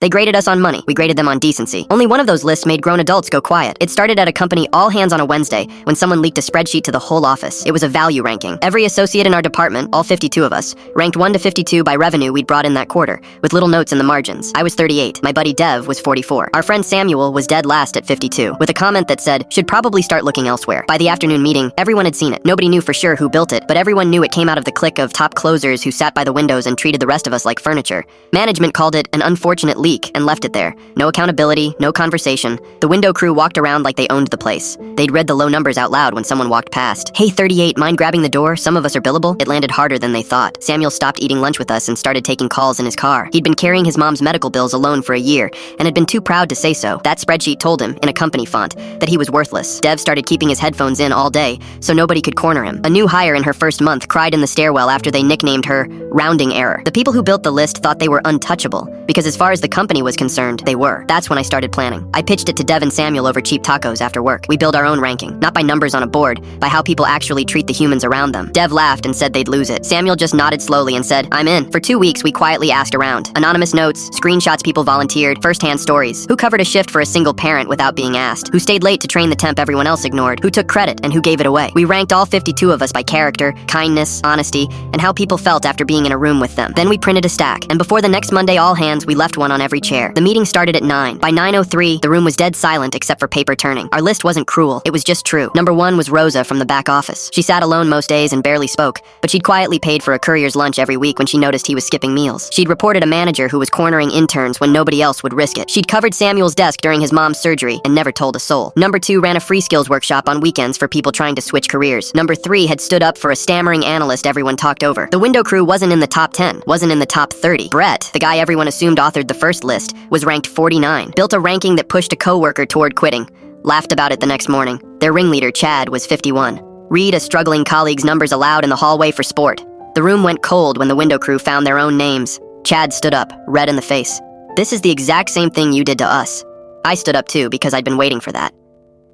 They graded us on money. We graded them on decency. Only one of those lists made grown adults go quiet. It started at a company all hands on a Wednesday when someone leaked a spreadsheet to the whole office. It was a value ranking. Every associate in our department, all 52 of us, ranked 1 to 52 by revenue we'd brought in that quarter, with little notes in the margins. I was 38. My buddy Dev was 44. Our friend Samuel was dead last at 52, with a comment that said, should probably start looking elsewhere. By the afternoon meeting, everyone had seen it. Nobody knew for sure who built it, but everyone knew it came out of the clique of top closers who sat by the windows and treated the rest of us like furniture. Management called it an unfortunate leak and left it there. No accountability, no conversation. The window crew walked around like they owned the place. They'd read the low numbers out loud when someone walked past. Hey, 38, mind grabbing the door? Some of us are billable. It landed harder than they thought. Samuel stopped eating lunch with us and started taking calls in his car. He'd been carrying his mom's medical bills alone for a year and had been too proud to say so. That spreadsheet told him, in a company font, that he was worthless. Dev started keeping his headphones in all day so nobody could corner him. A new hire in her first month cried in the stairwell after they nicknamed her Rounding Error. The people who built the list thought they were untouchable, because as far as the company was concerned, they were. That's when I started planning. I pitched it to Dev and Samuel over cheap tacos after work. We build our own ranking, not by numbers on a board, by how people actually treat the humans around them. Dev laughed and said they'd lose it. Samuel just nodded slowly and said, I'm in. For 2 weeks, we quietly asked around. Anonymous notes, screenshots people volunteered, first-hand stories. Who covered a shift for a single parent without being asked? Who stayed late to train the temp everyone else ignored? Who took credit and who gave it away? We ranked all 52 of us by character, kindness, honesty, and how people felt after being in a room with them. Then we printed a stack, and before the next Monday all hands, we left one on every chair. The meeting started at 9. By 9:03, the room was dead silent except for paper turning. Our list wasn't cruel, it was just true. Number 1 was Rosa from the back office. She sat alone most days and barely spoke, but she'd quietly paid for a courier's lunch every week when she noticed he was skipping meals. She'd reported a manager who was cornering interns when nobody else would risk it. She'd covered Samuel's desk during his mom's surgery and never told a soul. Number 2 ran a free skills workshop on weekends for people trying to switch careers. Number 3 had stood up for a stammering analyst everyone talked over. The window crew wasn't in the top 10, wasn't in the top 30. Brett, the guy everyone assumed authored the first list, was ranked 49. Built a ranking that pushed a coworker toward quitting. Laughed about it the next morning. Their ringleader, Chad, was 51. Read a struggling colleague's numbers aloud in the hallway for sport. The room went cold when the window crew found their own names. Chad stood up, red in the face. This is the exact same thing you did to us. I stood up too because I'd been waiting for that.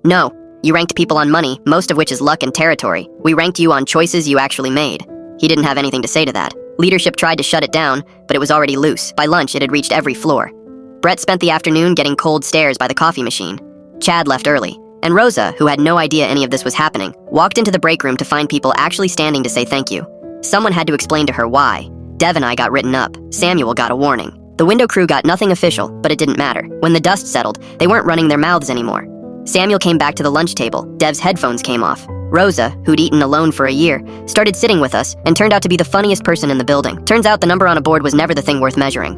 No, you ranked people on money, most of which is luck and territory. We ranked you on choices you actually made. He didn't have anything to say to that. Leadership tried to shut it down, but it was already loose. By lunch, it had reached every floor. Brett spent the afternoon getting cold stares by the coffee machine. Chad left early, and Rosa, who had no idea any of this was happening, walked into the break room to find people actually standing to say thank you. Someone had to explain to her why. Dev and I got written up. Samuel got a warning. The window crew got nothing official, but it didn't matter. When the dust settled, they weren't running their mouths anymore. Samuel came back to the lunch table. Dev's headphones came off. Rosa, who'd eaten alone for a year, started sitting with us and turned out to be the funniest person in the building. Turns out the number on a board was never the thing worth measuring.